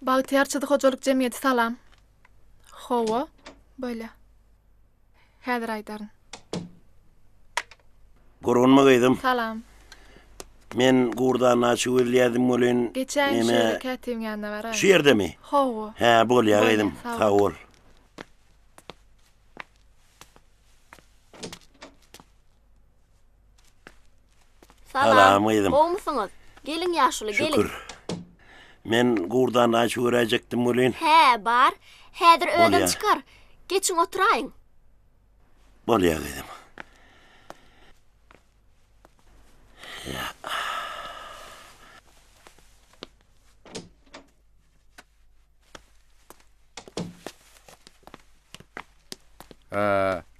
Bagtyarçylyk hojalyk jemgyýeti salam. Howa, böyle. Häzir aýdaryn. Gorunma gıйdym. Salam. Men gurdan açyp ölýärdim bolen. Geçen şeýle kätim ýanynda bar. Şu ýerdemi? Howa. He, bolýar gıйdym. Sag ol. Salam gıйdym. Goýmusyňyz? Gelin ýaşuly, gelin. Şükür. Men gurdan açyp öräjekdim bolen. He, bar. Häzir öňden Bolýar. çykar. Geçin oturaýyn. Bolýar gıйdym.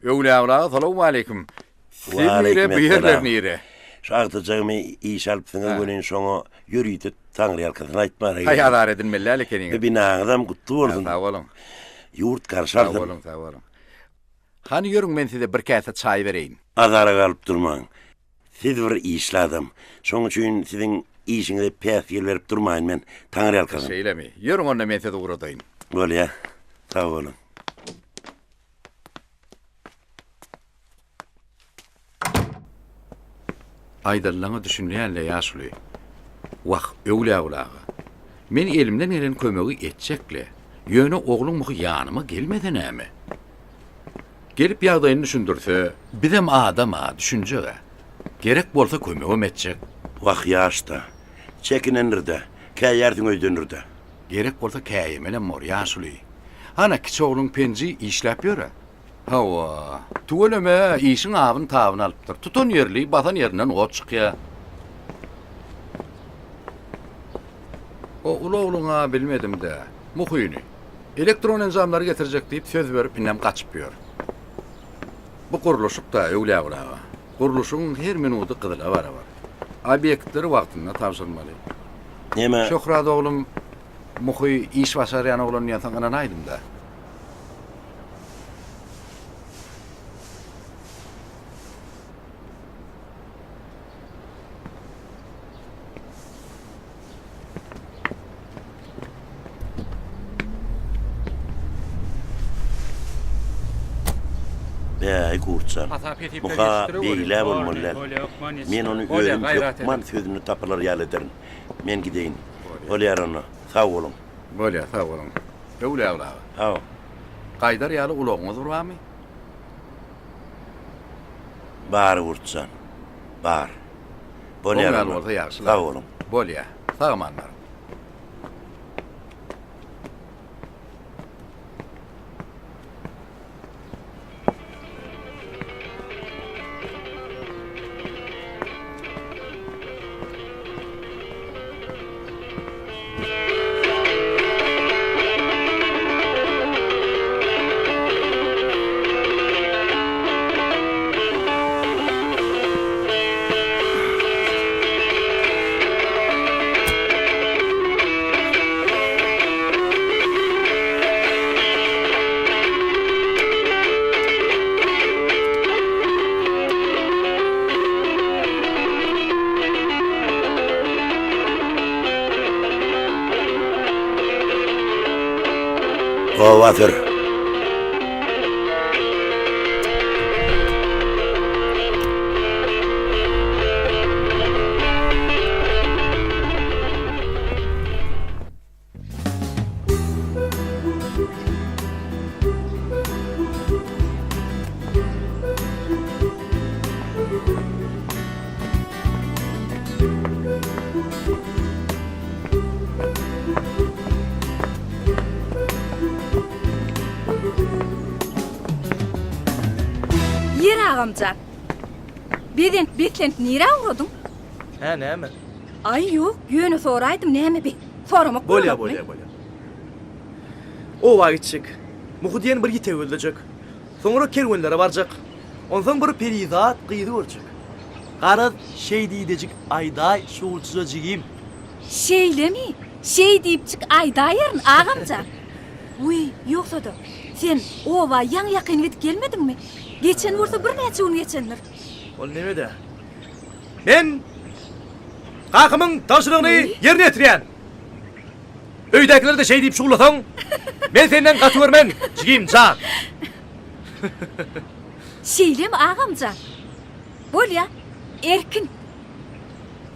Öwlä salamu aleykum. Waaleykum Sizlere buyurlar esselam. nire. Şagtyjymy iş alypsyňyz bolen şoňa ýürüýdi taňry ýalkasyny aýtmary. Haýadar edilmeli keniniň. Binaňyzam gutly bolsun. Sağ olun. Ýurt Sağ garşardy. olun, sağ olun. Hani yürüň men size bir käse çay bereýin. Azara galyp durmaň. Siz bir işli adam. Şoň üçin siziň işiňize päs ýer berip durmaýyn men. Taňry ýalkasyny. Şeýlemi? Yürüň onda men size uğradaýyn. Bolýar. Sag olun. Aýdallaňy düşünýänle ýaşuly. Waq öwlä ulaga. Men elimden gelen kömegi etjekle. Ýöne ogluň muhy ýanyma gelmeden näme? Gelip ýagdaýyny düşündirse, bizem adama düşünjege. Gerek bolsa kömegim etjek. Waq ýaşda. Çekinenirde. Käýärdiň öýdenirde. Gerek bolsa käýemelen mor ýaşuly. Hana kiçi ogluň penji işläp ýöre. Hawa, tuweleme işiň abyny tabyny alypdyr. Tutan ýerli, batan ýerinden ot çykýar. O ula ogluňa bilmedim de, muhyny. Elektron enzamlary getirjek diýip söz beripinem gaçyp ýör. Bu guruluşykda öwlä ulaga. Guruluşyň her minuty gyzyla bar. Obyektleri wagtynda tapşyrmaly. Näme? Şöhrat oglum muhy iş başarýan oglanyň ýasaňyna aýdym da. Bäý gurtsan. Muha beýle bolmalylar. Men onu öýüm kökman sözüni tapylar ýalydyr. Men gideýin. Bolýar onu. Sag bolun. Bolýar, sağ olun. Öwlä ulaga. Ha. Gaýdar ýaly ulagyňyz barmy? Bar gurtsan. Bar. Bolýar Bolýar onu. bolsa ýaxşy. Sag bolun. Bolýar. Sagmanlar. Gowatyr. Amca. Betlent nire uğradın? He, näme? Ay yok, yönü soraýdym näme bir. Soramak Bolýar. O wagitçik. Muhdiýen bir ýite öldürecek. Soňra kerwenlere barjak. Ondan bir perizat gyýdy görjek. Garaz şey diýdejik aýdaý şuulçuza jigim. Şeyle mi? Şey diýip çık aýdaýaryn agamca. Uy, ýoksa da sen owa ýaň ýakyn gidip gelmedinmi? Geçen wursa bir näçe gün geçendir. Ol nemede? Men Kakımın taşırığını yerine etirýän. Öydekileri de şey deyip şuğulatan. Men senden katı görmen. Jigim can. Şeyle mi ağamcan? Bol ya, erkin.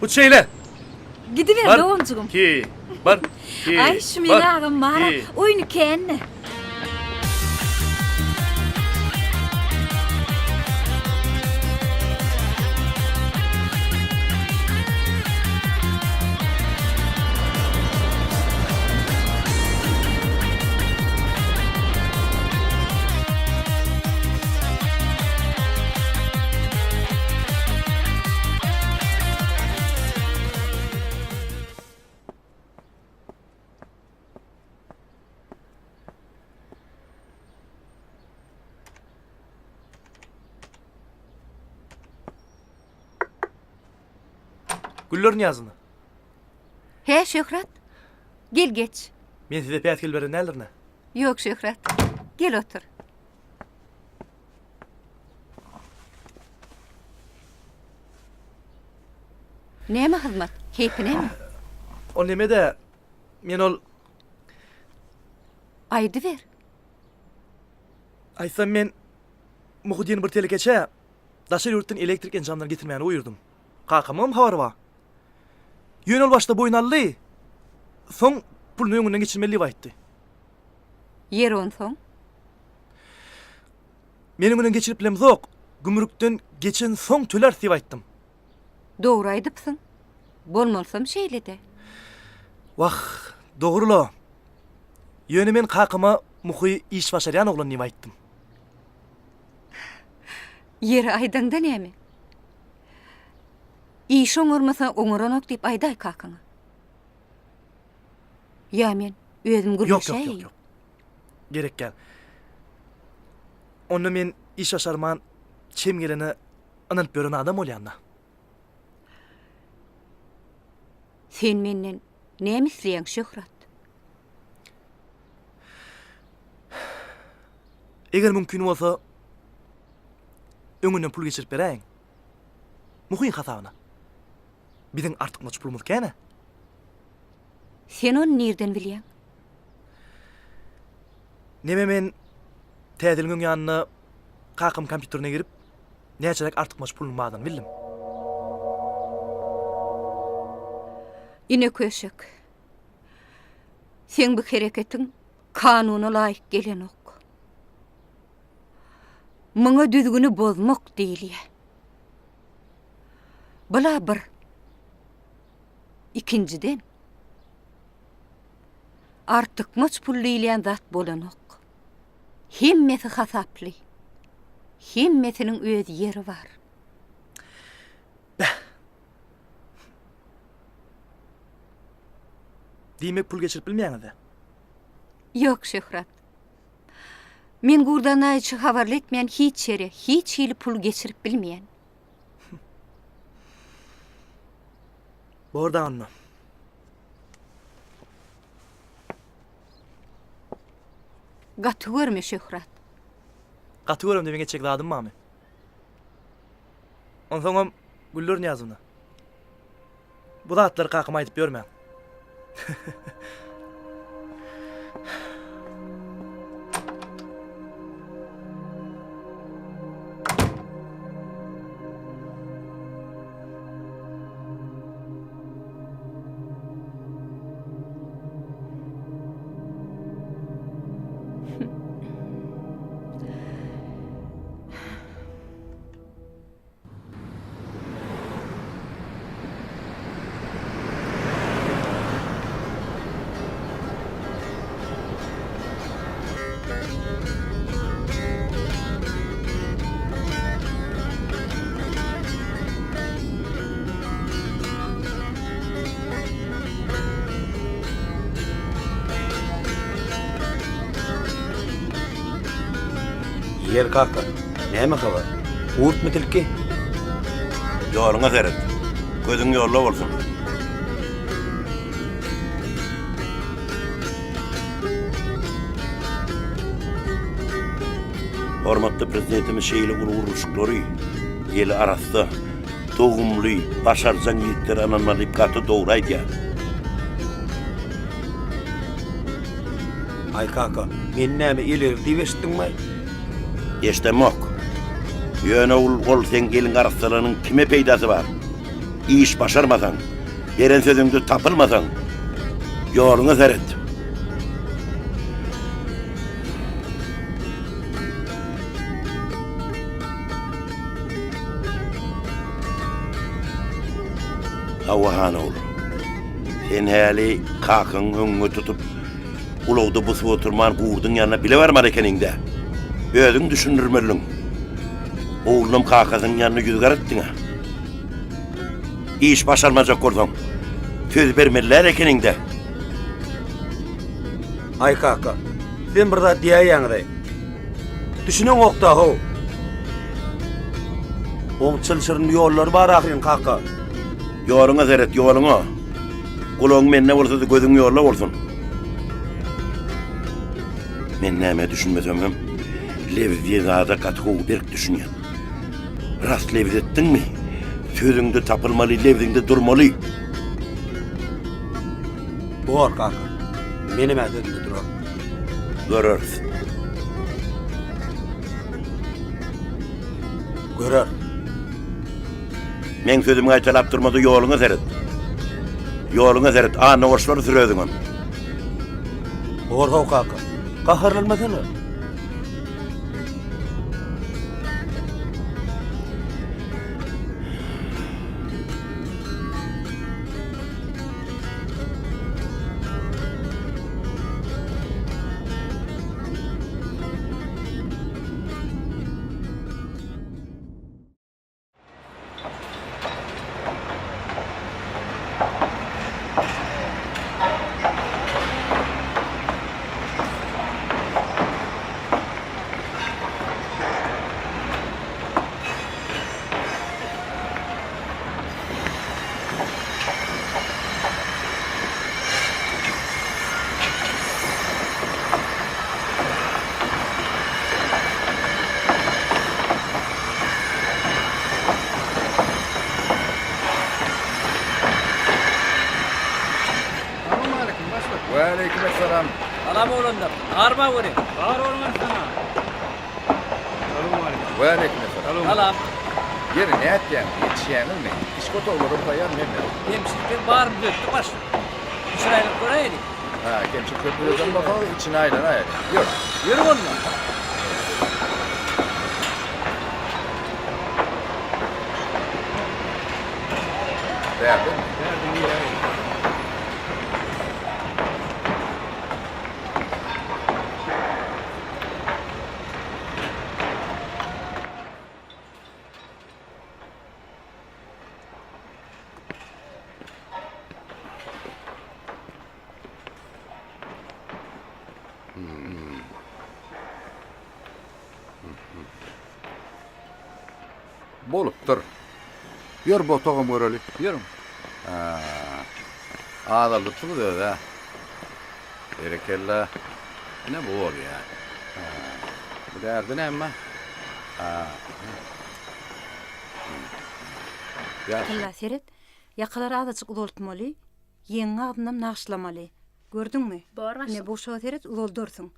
Bu şeyler. Gidiver doğumcuğum. Ki. Bar. Ki. Ay şu meni ağam mara, Ki. oyunu kenne. Güllörün yazını. He Şöhret. Gel geç. Men size peyat gelberen nelerine? Yok Şöhret. Gel otur. Ne mi hizmet? Keyfine mi? O neme de men ol Aydı ver. aysam men Muhudiyen bir telekeçe daşır yurttan elektrik enjamlar getirmeyeni uyurdum. Kakamam havar va. Yön ol başta boynallı. Son pulunu yönünden geçirmeli vaytdı. Yer on son. Menin önden geçirip bilem zok. Gümrükten geçen son töler sivayttım. Doğru aydıpsın. Bolmalsam şeyle de. Vah, doğrulu. Yönü men kakama muhuy iş başarayan oğlan nivayttım. Yeri aydanda ne mi? İş oňurmasa oňuranok deyip ayday kakana. Ya men özüm gülüşey. Yok. Gerek gel. Onu men iş başarman çem gelene anılıp gören adam olyanna. Sen menden ne misliyen Şöhret? Eger mümkün olsa öňünden pul geçirip bereň. Muhuyn hasabına. Biziň artık maç pulumuz kene. Sen onu nereden bilýän? Neme men täzeliň ýanyna kakam kompýuterine girip näçerek artık maç pulun badan bildim. Ine köşek. Sen bu hareketin kanuna layık gelen ok. Muňa düzgünü bozmak diýilýär. Bula bir. İkinciden. Artık maç pullyýan zat bolan ok. Hemmesi hasaply. Hemmesiniň öz ýeri var. Diýmek pul geçirip bilmeýäňiz. Yok Şöhret. Men gurdan aýçy habarly etmeýän hiç ýere, hiç hili pul geçirip bilmeýän. Bordan mı? Gaty görme Şöhret. Gaty görem demeye geçecek zadım mı? Onsoňam güllörün ýazyny. Bu zatlar kakama aýdyp görmän. Yer kaka. Näme habar? Uurt mu tilki? Ýoluňa geret. Gözüň ýolda bolsun. Hormatly prezidentimiz şeýle uruşuklary ýeli arasynda dogumly, başarjan ýigitler ananmalyp gaty dogry aýdýar. Ay kaka, men näme ileri diýeşdiňmi? Eştemok. Ýöne ol sen gelin arastalanyň kime peýdasy bar? İş başarmasan, beren sözüňdi tapylmasan, ýoluňa seret. Hawahan ol. Sen häli kakyň öňüňe tutup ulawdy busup oturman gurdyň ýanyna bile barmar ekeninde. Özüň düşünürmeliň. Oğlum kakasyň ýanyna ýüz garatdyň. İş başarmajak bolsaň, söz bermeliler ekeninde. Ay kaka, sen bir zat diýýäňdi. Düşüneň okda ho. Oňçylşyryn ýollar bar ahyryn kaka. Ýoluňa seret, ýoluňa. Gulaň menne bolsa da gözüň ýolda bolsun. Men näme düşünmesem hem lewzi zada katgo berk düşünýän. Rast lewzetdiňmi? Sözüňde tapylmaly, lewziňde durmaly. Bor kaka. Menim ädimde durar. Görürüz. Görer. Men sözümü aýtalap durmady, ýoluňa seret. Ýoluňa seret, ana oşlary sürediňem. Bor ho kaka. Gaharlanmasana. Aleykümselam. Alam oğlundan. Arma göreyim. Ağır oğlundan sana. Ve aleykümselam. Alam. Yeri ne etken? Yetişýäňiz mi? İşgotowlary koýar mende. Hemşirden bağırıp döktü başlı. Şurayla göreydik. Ha, kemçi köprüden bakalım içine aylan ayar. Yok. Yürü onunla. Verdin mi? Verdin iyi. Bolupdur. Yor bu togam göreli. Yürüm. Ağdalıklı diyor da. Berekella. Ne bu ol ya? Bu derdin emma. Ya Alla seret, yakalar azıcık uloltmaly, yeňiň agdyndan naşlamaly. Gördüňmi? Ne bu şo seret uloldursun.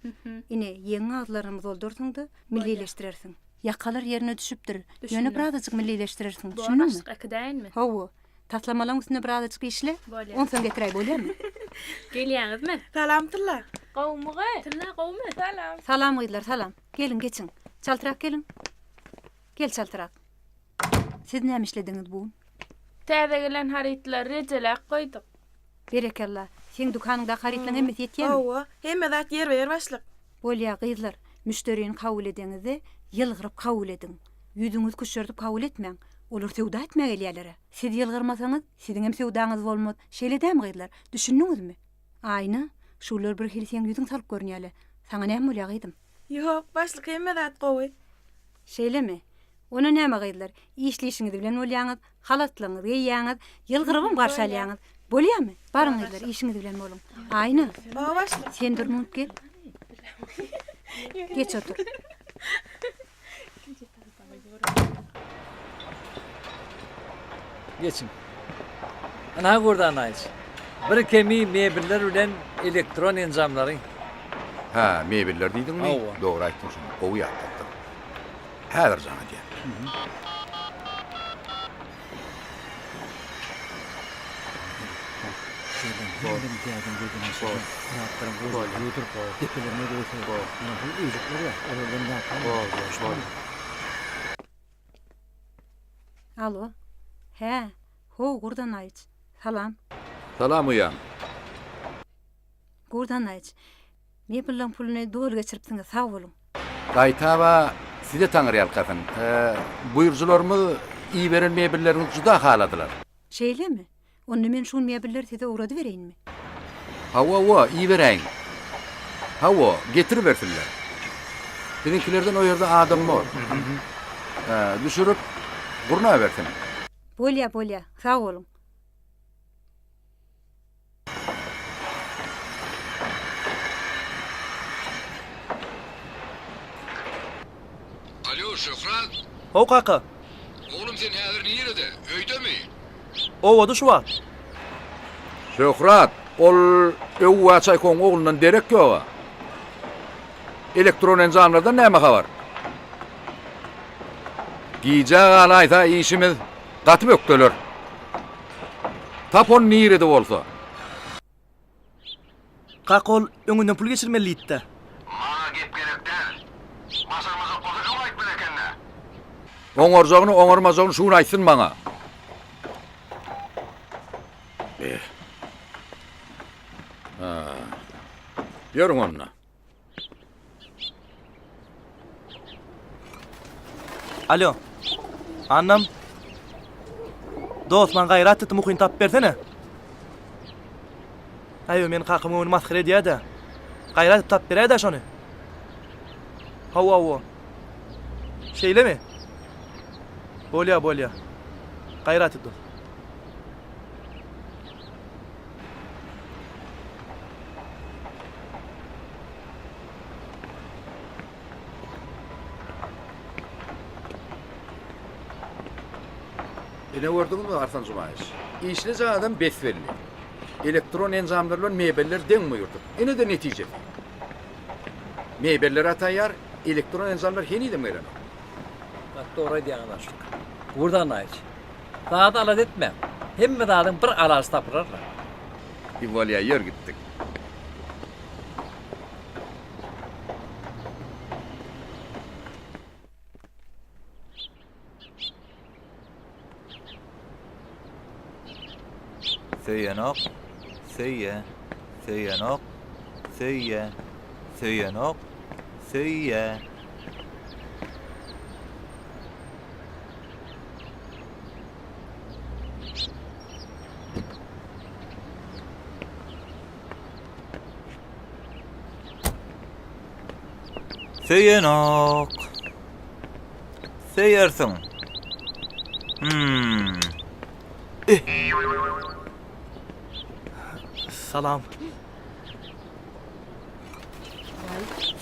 Ine yeňiň agdlarymyz uloldursun-da millileşdirersiň. Yakalar yerine düşüpdir. Ýöne bir azıcık millileşdirersiň. Düşündiňmi? Akadaýynmy? Hawa, tatlamalaň üstüne bir azıcık işle. Ondan getiräý bolýarmy? Gelýäňizmi? Salam tilla. Gowmugy? Tilla gowmy? Salam. Salam gyýdlar, salam. Gelin geçin. Çaltyrak gelin. Gel çaltyrak. Siz näme işlediňiz bugün? Täze gelen haritlar rejelek goýdyk. Berekella. Sen dukanyňda haritlaň emes ýetýärmi? Hawa, hemme zat yer ber başlyk. Bolýa gyzlar, müşterini kabul edeňizde ýylgyryp kabul ediň. Ýüzüňiz kuşurtup kabul etmeň. Olar sewda etmek elýärler. Siz ýylgyrmasaňyz, siziň hem sewdaňyz bolmaz. Şeýledäm gyzlar, düşündiňizmi? Aýna, şular bir hilseň ýüzüň salyp görnýärler. Saňa näme bolýar edym? Ýok, başlyk hemme zat gowy. Şeýlemi? Ona näme gyzlar? İşleşiňiz bilen bolýaňyz, halatlaryňyz giýýäňiz, ýylgyrybym garşalýaňyz. Bolýarmy? Baryň gyzlar, işiňiz bilen boluň. Aýna. Ba başlyk. Sen durmup gel. Geç otur. Geçin. Ana gurdan aýç. Bir kemi mebiller bilen elektron enzamlary. Ha, mebiller diýdiň mi? Hawa. Dogry aýtdyň şunu. Gowy ýatdyk. Häzir jaňa diýen. Alo. He. Ho, gurdan ayç. Salam. Salam uyan. Gurdan ayç. Mebelleň pulunu doğru geçiripsiňiz, sag bolun. Gaýtaba size taňyr ýalkasyň. Buýurjularmy iyi beren mebelleriniz juda haladylar. Şeýlemi? Onda men şu mebelleri size uğradı vereyinmi? Hawa, iyi bereň. Hawa, getirip bersinler. Bizimkilerden o ýerde adam bor. Düşürüp gurna bersin. Bolya, sag bolun. Alo Şöhrat, Ho kaka. oğlum sen häzir nerede? Öýdemi? Owada şu var. Şöhrat, ol Ewwa Çaýkoň oğlundan derek ýok. Elektron enzamlardan näme habar? Giýje galayta işimiz gaty bökdeler. Tapon nerede bolsa? Kaka ol öňünden pul geçirmeli ýitdi. Mana gep gerekden. Masar koza kim aýtmaz ekenne? Oňorjagyny, oňormajagyny şuny aýtsyn maňa. Ýörüň onunla. Alo. Annam. Dost man gaýrat etdim muhyn tap bersene. Aýo men kakamy onu maskara edýär-de. Gaýrat tap berýär-de şonu. Hawa. Şeýlemi? Bolya. Gaýrat etdim. Ene gördüňmi Arsan Jumaýew? İşli adam besbelli. Elektron enzamlarlar mebeller deň buyurdy. Ene de netije. Mebeller ataýar, elektron enzamlar henidem gelen. Bak doğru diýen başlyk. Gurdan aýç. Saat alat etme. Hemme zadyň bir alasy tapyrarlar. Iwalya yer gittik. Söýenok, söýe, söýenok, söýe, söýenok, söýe. Söýenok. Söýersiň. Salam.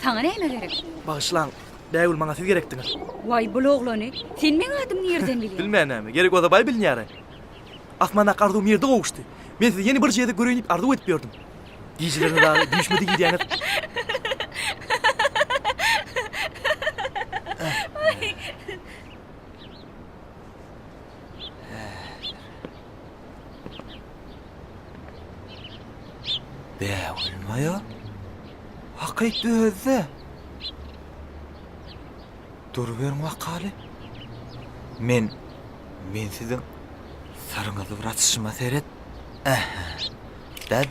Sana näme gerek? Bağışlaň. Bägül maňa siz gerekdiňiz. Vay bul oglany. Sen meň adymy nerden bilýän? Bilmän näme. Gerek oda bay bilýär. Asmana qarduw ýerde gowuşdy. Men sizi ýeni bir ýerde göreýinip arzuw etip berdim. Giýjilerini da düşmedi giýýäňiz. Bägülmaya? Hakyt özde. Dur berim wakaly. Men sizin sarıňyzy bir atışyma seret. Da.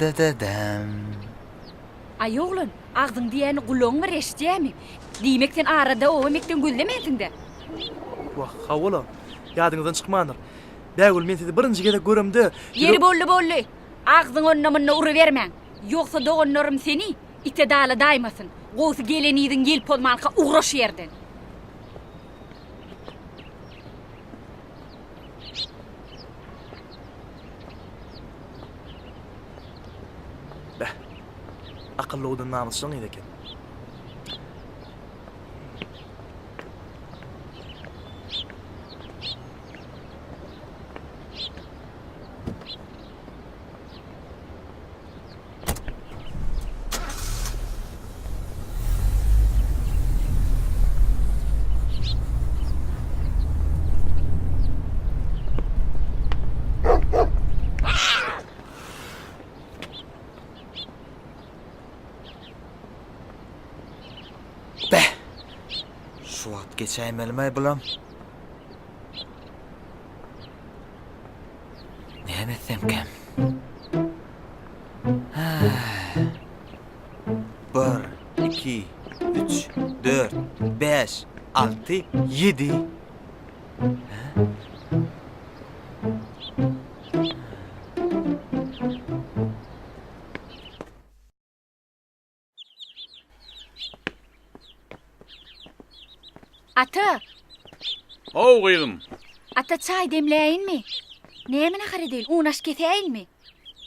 Ay oğlun, ağzın diýeni guloň bir eşitýärmi? Diýmek sen arada o emekden güllemeýsin-de. Wah, hawala. Ýadyňyzdan çykmandyr. Bägül men sizi birinji gede göremde. Yeri bolly. Ağzın onunla ury bermeň. Ýoksa dogonlarym seni itedala daýmasyn. Gowy geleniýiň gelip bolmanka ugraş ýerden. Akıllı odan namusluň edeken. suat geçäýmelimi bulam. Näme etsemkem? 1, 2, 3, 4, 5, 6, 7. Ata, O kızım. ata çay demläýinmi? Näme nahar edil? Unaş ketäýinmi?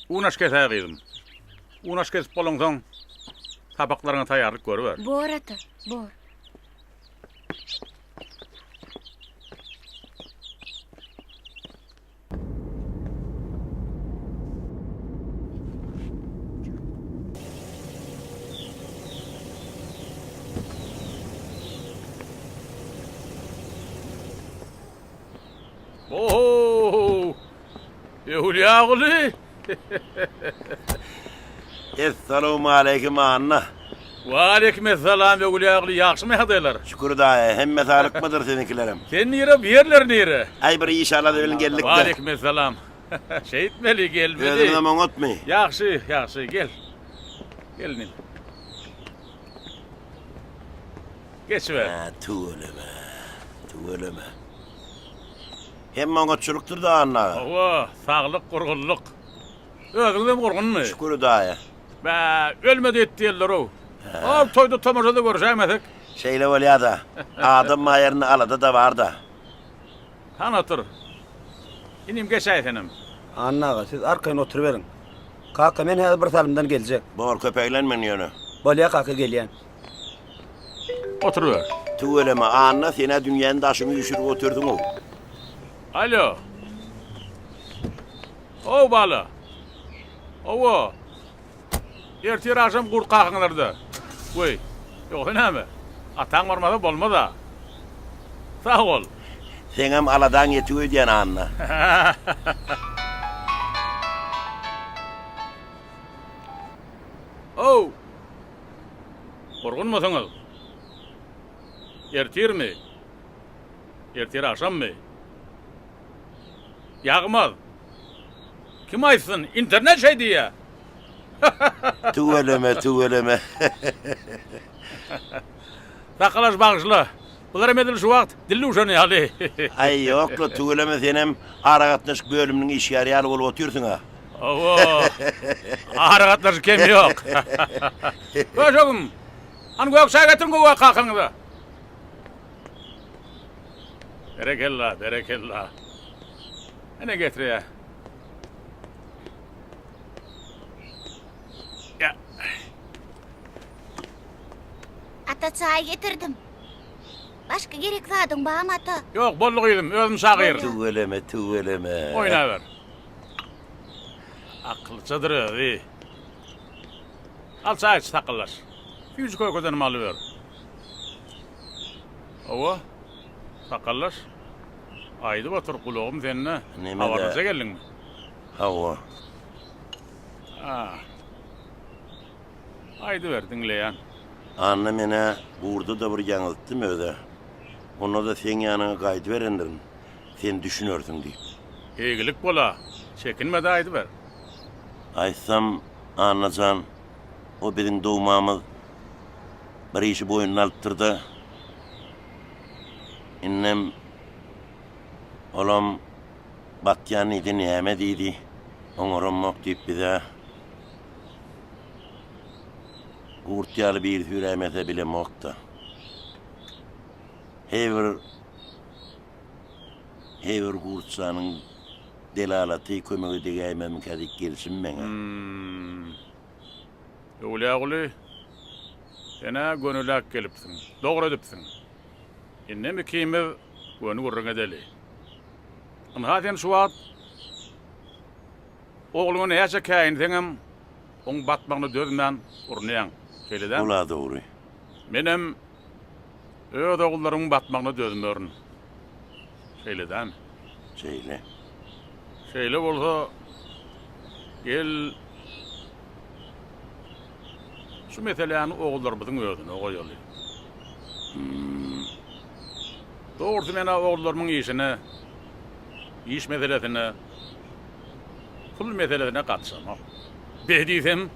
Unaş kesä kızım. Unaş kesip bolonsoň tabaklarına taýýarlyk görüber. Bor ata, bor. Oho! Evliyaoğlu. Esselamu aleyküm anna. Ve aleykümselam evliyaoğlu. Yaxşymı hadaýlar? Şükür daýy, hemme sağlık mıdır seninkilerim? Sen nire bir nire? Ay bir inşallah da geldik Ve de. aleykümselam. Şehitmeli gelmedi. Gözümden oňatmy. Yaxşı, yaxşı gel. Gelin. Geçiver. Ha, tuğuleme. Hem oňatçylykdyr da anna. Owa, saglyk, gurgunluk. Özüňden gurgunmy? Şükür daýy. Ba, ölmedi etdiler o. Al toyda tamaşada görüşemedik. Şeýle bolýar da. Adam maýerini alada da bar da. Hanatyr. Inim geçäýsenim. Annaga siz arkaýyn oturuverin. Kaka men häzir bir salymdan geljek. Bor köpeklenmen ýöne. Bolýa kaka gelýän. Oturuver. Tuğuleme anna sene dünýäň daşyny düşürüp oturdyň o. Alo. O bala. Owa. Ertir akşam gurt kakıňlarda. Wey. Ýok näme? Ataň barmada bolmada. Sağ ol. Sen hem aladan ýetip ödýän anna. Oh. Gurgunmasyňyz? Ertirmi? Ertir akşammy? Ýagmaz. Kim aýtsyn? İnternet şey diýe. Tuğuleme. Sakalaş bağışla. Bular emedil şu vakt dilli uşany ýaly. Ay ýokla tuğuleme sen hem aragatnaşyk bölüminiň iş ýaryaly bolup oturýarsyň ha. Owo. Aragatlaş kem ýok. Köşegim. An gökşä getirin gowa kakanyňda. Berekella. Ene getirýär. Ya. Ata çay getirdim. Başka gerek zadyň barmy ata? Yok bolluk yedim, özüm sagir. Tuğuleme. Oyna ver. Akılçadır özi. Al çay takıllaş. Yüz koy kodanım alıver. Ova. Takallaş. Aydı otur kulağım seninle. Neme Havarlıca de? geldin mi? Hava. Aydı ver dinleyen. Anna mene burada da bir ýaňylyktym öde. Onu da sen ýanyna gaýdy berendirin. Sen düşünörsün diýip. Egilik bola. Çekinme de aydı ver. Aýsam annajan o biziň dowmamyz bir işi boýundan alypdyrdy. Innem olam batýan idi näme diýdi. Oňoranmak diýip bize gurtýaly bir hüremete bile mokta. Hever gurtsanyň delalaty kömegi diýämem kädik gelsin meňe. Ýoly, sene gönülak gelipsin. Dogry edipsin. Innemi kime gönü gurrun edeli. Ama haten şu wagt oğluňa näçe käýin seňem oň batmagyny dözmän urnaýan. Keleden. Ola dogry. Menem öz oğullarymyň batmagyny dözmörün. Keleden. Şeýle bolsa gel şu meseleni oğullarymyzyň özüne goýaly. Doğrusu mena oğullarımın işine, iş meselesine, pul meselesine katışamak. Bediysem,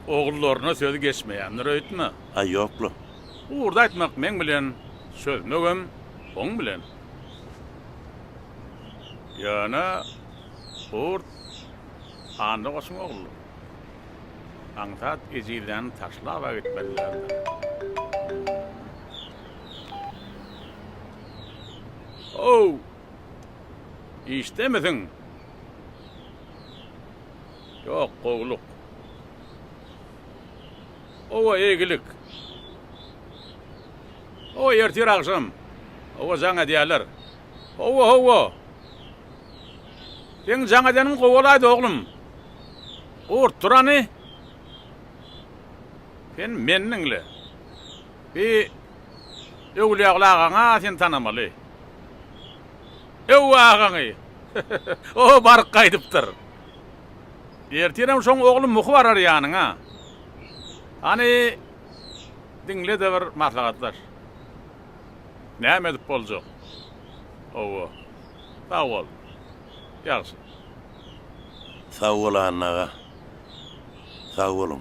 oğullarına sözü geçmeyenler öğütme. Ay yoklu. Uğurda etmek men bilen, söz mögüm, on bilen. Yana, uğur, anda olsun oğlu. Antat iziden taşlava gitmeliler. Oh! İşte misin? Yok oğluk. Ova egilik. O ertir akşam. Ova zana diyorlar. Ova. Sen zana denim kovalaydı oğlum. Ort duranı. Sen menninle. Bir öwliyaqlağana sen tanımalı. Evağını. O barık kaydıptır. Ertirem şoň oğlum muhu varar yanına. Hani dinle de bir maslahatlar. Näme edip boljak? Owa. Sağ ol. Yaxşı. Sağ ol annağa. Sağ olun.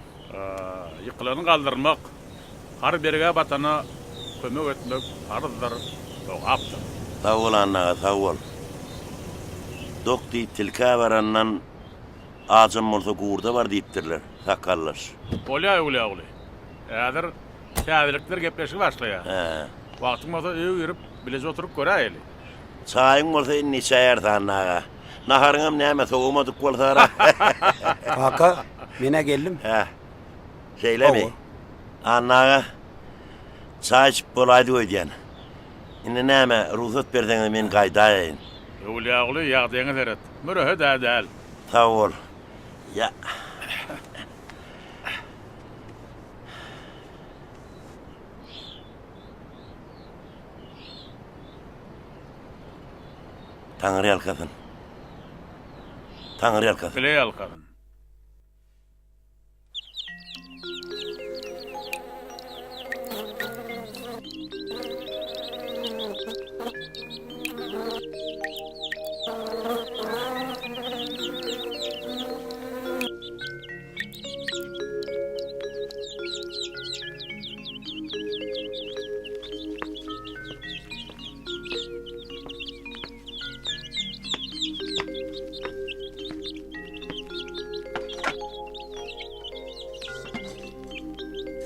Yıkılanı kaldırmak, har berge batana kömek etmek farızdır, sowapdyr. Sağ ol annağa, sağ ol. Dokti tilka varandan ağacım olsa guurda var deyiptirler, sakallar. Olay. Ädir täzelikler gepleşi başlaya. He. Wagtyň bolsa öýe girip bileze oturup göräýeli. Çayın olsa inni çayar da annağa. Naharıngam näme soğumadık bolsara. Kaka, mene geldim. He. Şeyle mi? Annağa çay içip bolaydı öýdýän. Indi näme ruhsat berseňiz men gaýdaýyn. Olay ýagdaýyňyz eret. Müröhe däl. Sağ ol. Ya. Taňry ýalkasyn. Bile ýalkasyn.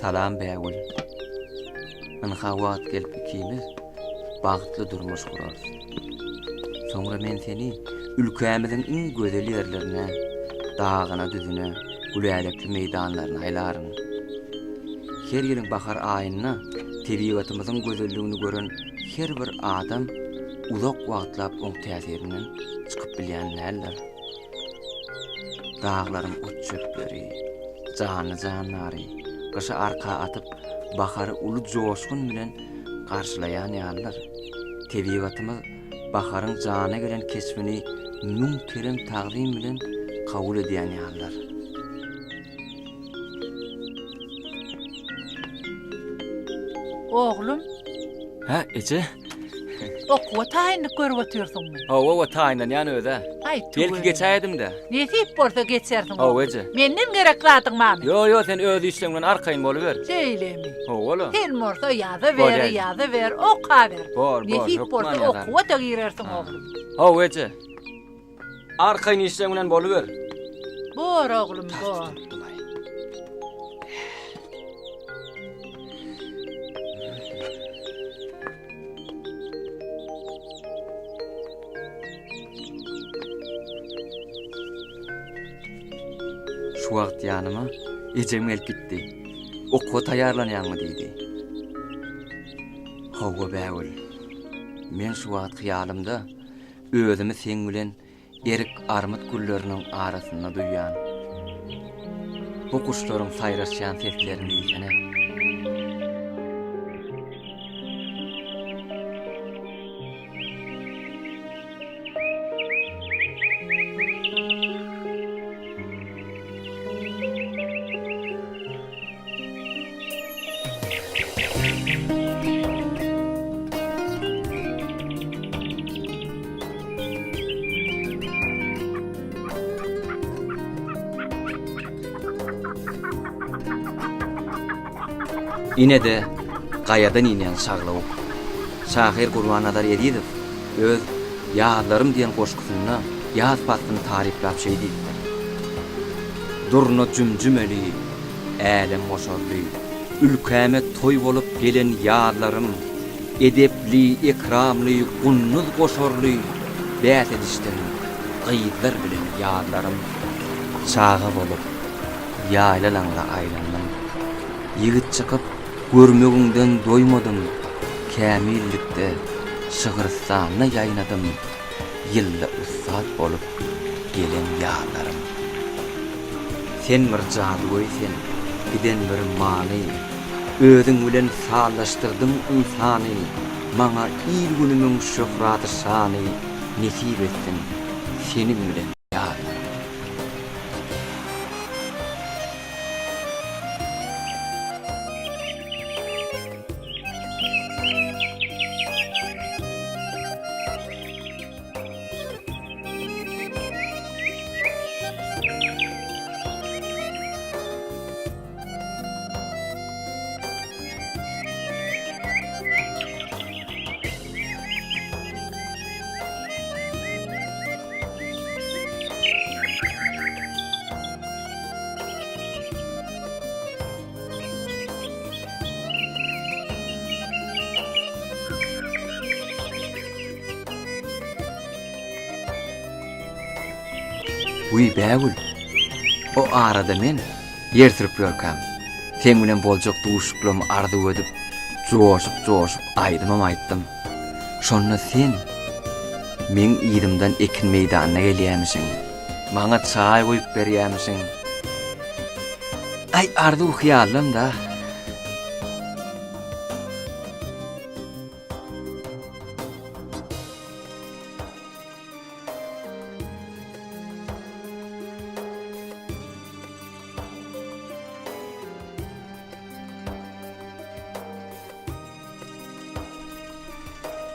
Salam bägül. Men hawat gelip ikimiz bagtly durmuş gurarys. Soňra men seni ülkämiziň iň gözel ýerlerine, dagyna, düzüne, gülälekli meýdanlaryna aýlaryn. Her ýylyň bahar aýyna tebigatymyzyň gözelligini gören her bir adam uzak wagtlap oň täsirinden çykyp bilýänler. Dağlarym uççukları, canlary Gışı arka atıp, baharı ulu joşkun bilen karşılayan ýallar. Tebigatymyz baharın jana gelen kesmini müň terem tagzim bilen kabul edýän ýallar. Oğlum, Ha, ece? okuwa taýyny görüp oturýarsyňmy? Owa taýynan ýany öze. Ay, Belki geçäýdim de. Ne tip bolsa geçersiň? Owa ece. Menden gereklädiň mami. Yo, sen öz işleňden arkaýyn boluber. Söylemi. Owa. Sen morsa ýaza ber, oka ber. Bor, Ne tip bolsa hukman ýazar. okuwa da girersiň oğlum. Owa ece. Arkaýyn işleňden boluber. Bor oğlum, bor. Şu wagt ýanyma ejem gelip gitdi. Okuwa taýýarlanýarmy diýdi. Hawa bäwül. Men şu wagt hyýalymda özümi seň bilen erik armut gülleriniň arasynda duýýan. Bu kuşlaryň saýraşýan seslerini diýsene. Ine de gayadan inen saglaw. Şahir Gurbanadar Edidow öz ýazlarym diýen goşgusyna ýaz pastyny tariflap şey diýdiler. Durna cümcümeli, älem moşarly, ülkäme toý bolup gelen ýazlarym, edepli, ikramly, gunnuz goşarly, bät edişden gyýdlar bilen ýazlarym çağa bolup ýaýlalarga aýlandym. Ýigit çykyp görmegиңden doýmadym. Kämillikde şıgırstana ýaýnadım. Ýylda ustad bolup gelen ýalarym. Sen bir jadugoý sen, giden bir many, özüň bilen sallaşdyrdyň insany, maňa il günümiň şöhraty şany nesip etsin senin bilen ýar. Uy bägül. O arada men yer sürüp ýörkäm. Sen bilen boljak duşuklamy ardy ödüp, joşup aýdymam aýtdym. Şonda sen men ýerimden ekin meýdanyna gelýärmisin. Maňa çaý goýup berýärmisin. Ay ardy uhyallam da.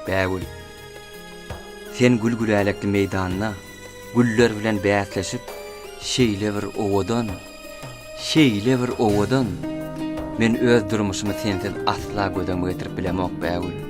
Bägül. Sen gülgülälekli meýdanyna güller bilen bäsleşip şeýle bir owadan men öz durmuşymy sensiz asla gödem getirip bilemok bägül.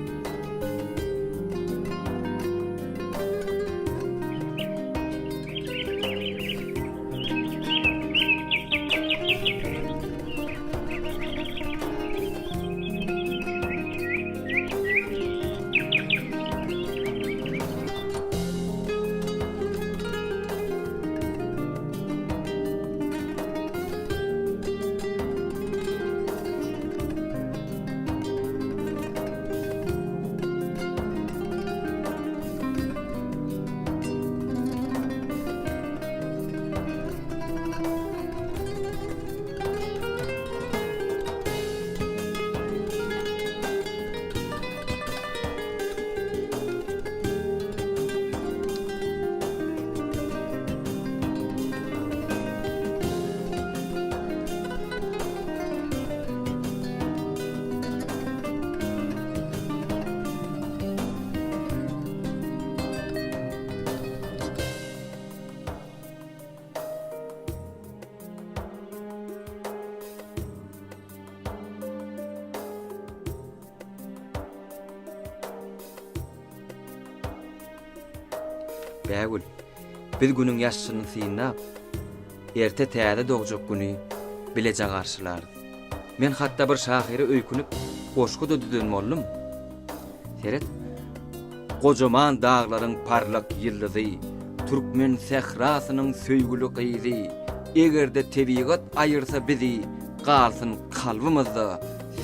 Bägül. Biz günüň ýaşyny synap, erte täze dogjak güni bileje garşylar. Men hatda bir şahyry öýkünüp goşgu düdüden boldum. Seret, gojaman dağlaryň parlak ýyldyzy, türkmen sehrasynyň söýgüli gyzy, egerde tebigat aýyrsa bizi, galsyn kalbymyzda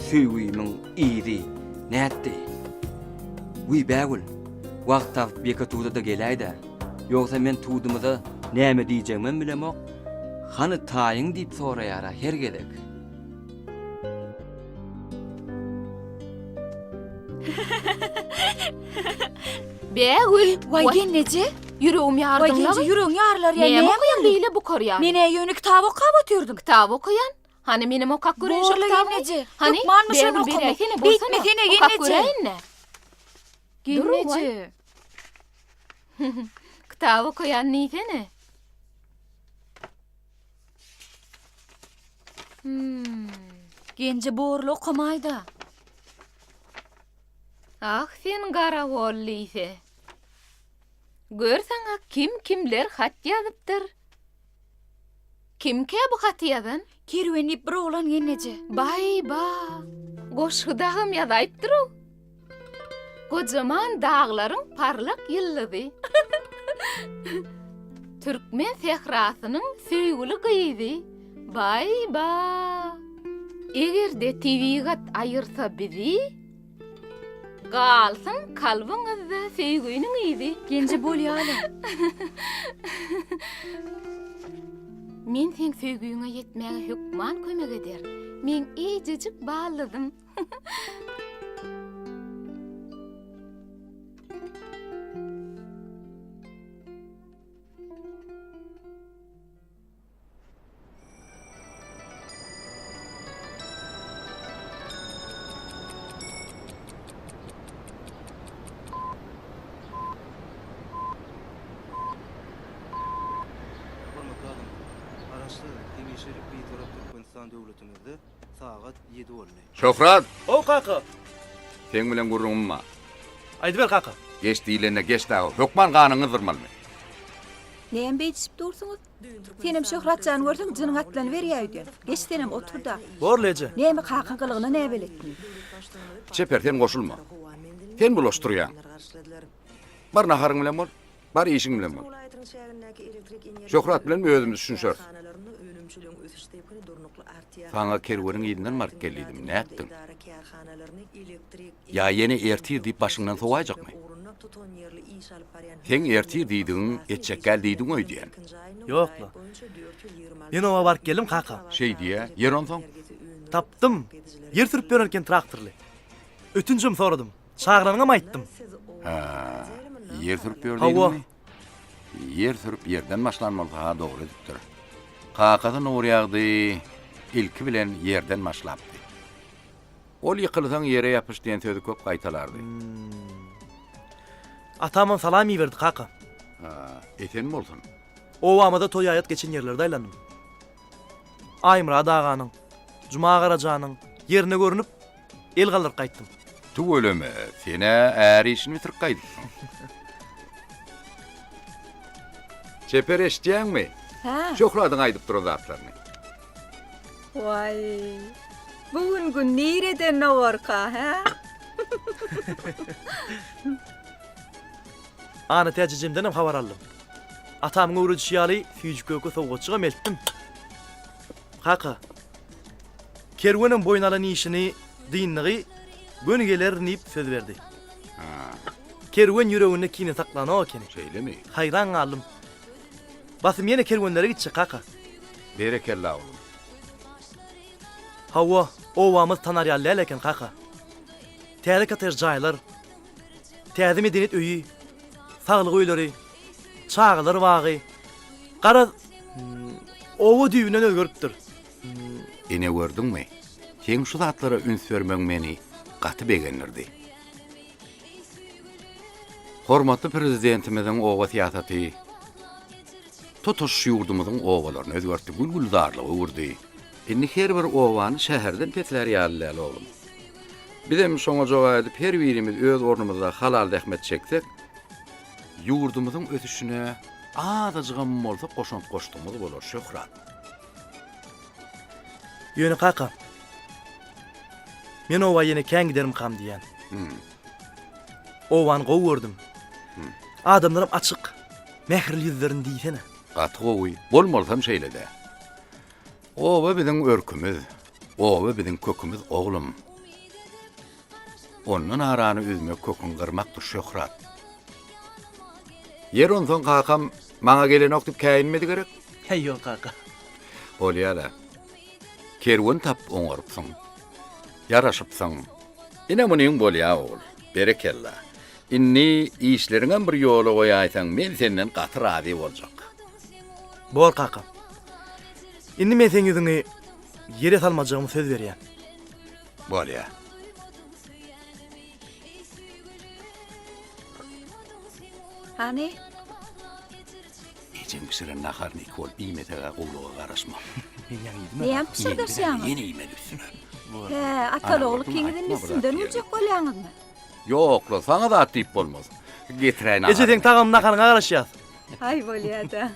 söýgümiň izi. Näetdi? Uy bägül, wagt tap bekatuda da geläýdi. Yoksa men tuğdumuza näme diýjegmen bilemok. Hany taýyň diýip soraýara her gelek. Bägül, way genneje? Yüreğim ýardymlary. Way yüreğim ýarlar ýa. Näme okuyan beýle bu korýan? Mene ýöne kitap okap oturdum. Kitap okuyan? Hani benim okak gören şu kitabı? Hani Bägül bir äkene bolsana. Okak göreýinne. Genneje. Kitap okuyan niýsene? Gence borlu okamayda. Ah sen gara olliyse. Görsäňe kim kimler hat ýazypdyr. Kimke bu hat ýazan? Kerwenip bir oğlan genece. Bay ba. Goşgydagym ýazypdyr o. Kocaman dağlaryň parlak ýyldyzy. Türkmen sehrasynyň söýgüli gyzy. Bay ba. Egerde tiwigat aýyrsa bizi, galsın kalbyňyzda söýgüniň ýyzy. Gence bolýaly. Men sen söýgüňe ýetmäge hükman kömek eder. Men ejejik bağladym. Şöhrat, O kaka. sen bilen gurrunma. Aýdy ber kaka. Geç diýilende geç dağı. Hökman ganyňy zırmalmy. Näme beýişip dursuňuz? Senem Şöhratjan görsüň jynyň atlan berýär. Geçsenem oturda. Borleje. Näme kakyn kılıgyny näme biletdi? Çeper sen goşulma. Sen bulaşdyrýan. Bar naharyň bilen bol, bar işiň bilen bol. Şöhrat bilen özüm düşünşär. Sana kerweniň ýerinden mark geldim. Näetdiň? Ya yeni ertir diýip başyňdan sowajakmy? Sen ertir diýdiň, etjek gel diýdiň öýdýän. Ýokla. Men owa bark geldim kaka. Şey diýe, yer onsoň. Tapdym. Yer sürüp bererken traktorly. Ötünjüm soradym. Çağıranyňam aýtdym. Ha, yer sürüp Hawa. berdiňmi? Yer sürüp yerden başlanmaly ha dogry edipdir. Kakada nur ýagdy, ilki bilen yerden başlapdy. Ol ýykylsaň yere ýapyş diýen sözi köp gaýtalardy. Atamam salam berdi kaka. Ha, eten bolsun. Owamada toy aýat geçen ýerlerde aýlandym. Aýmyra daganyň, Juma garajanyň ýerine görünüp el galyp gaýtdym. Tu öleme, sene äri işini bitirip gaýdyň. Çeper eşdiýäňmi? Ha. Şöhratyň aýdyp duran zatlaryny. Vay. Bugün gün nereden orka ha? Ana täjejimden habar aldım. Atamyň öwrüjü ýaly süýjükköke sowgatçyga meltdim. Kaka. Kerwenin boýnalan işini diýinligi gönügeler nip söz berdi. Ha, Kerwen ýüreginde kine saklana okeny. şeýlemi? Hayran galdım. Basym ýene kerwenlere gitçe kaka. Berekella oğlum. Hawa, owamyz tanar ýaly eken kaka. Täze katar jaýlar, täze medenet öýü, saglyk öýleri, çağlar wagy. Gara owa düýünden öýgeripdir. Ene gördüňmi? Sen şu zatlara üns vermeň meni gaty begendirdi. Hormatly prezidentimizin owa siýasaty tutuş ýurdumyzyň owalaryny özgertdi, gülgüldarlygy urdy. Indi her bir owany şäherden petler ýalylar oğlum. Bizem şoňa jogap edip her birimiz öz ornumyzda halal rahmet çeksek, ýurdumyzyň ötüşine azajygam bolsa goşant goşdumyz bolar Şöhrat. Ýöne kaka. Men owa ýene kän giderim kam diýen. Owan gowurdum. Adamlarym açyk, mährli ýüzlerini diýsene. Gaty gowy, bolmalsam şeýlede. Owa biziň örkümüz, owa biziň kökümüz oglum. Ondan arany üzmek kökün gyrmakdy Şöhrat. Yer onsoň kakam maňa gelen oktup käýinmedi gerek. Hey ýok kaka. Bolýala. Kerwen tap oňarypsyň. Yaraşypsyň. Ine munyň bolýa ol. Berekella. Inni işleriňem bir ýola goýaýsaň men senden gaty razy boljak. Bol kaka. Indi men sen ýüzüňi ýere salmajagymy söz berýän. Bolýa. Hani? Ejin pişiren naharny kol iýmetege gowluga garaşma. Men ýa-ni Näme pişirdirsiň? Ýene ýeme üstüne. He, atalogly Ana, kiňiden aýtma üstünden bırak uljak bolýaňyzmy? Ýokla, sana da atyp bolmaz. Getirän. Ejeden tagam nakanyňa garaşýas. Ay bolýar-da.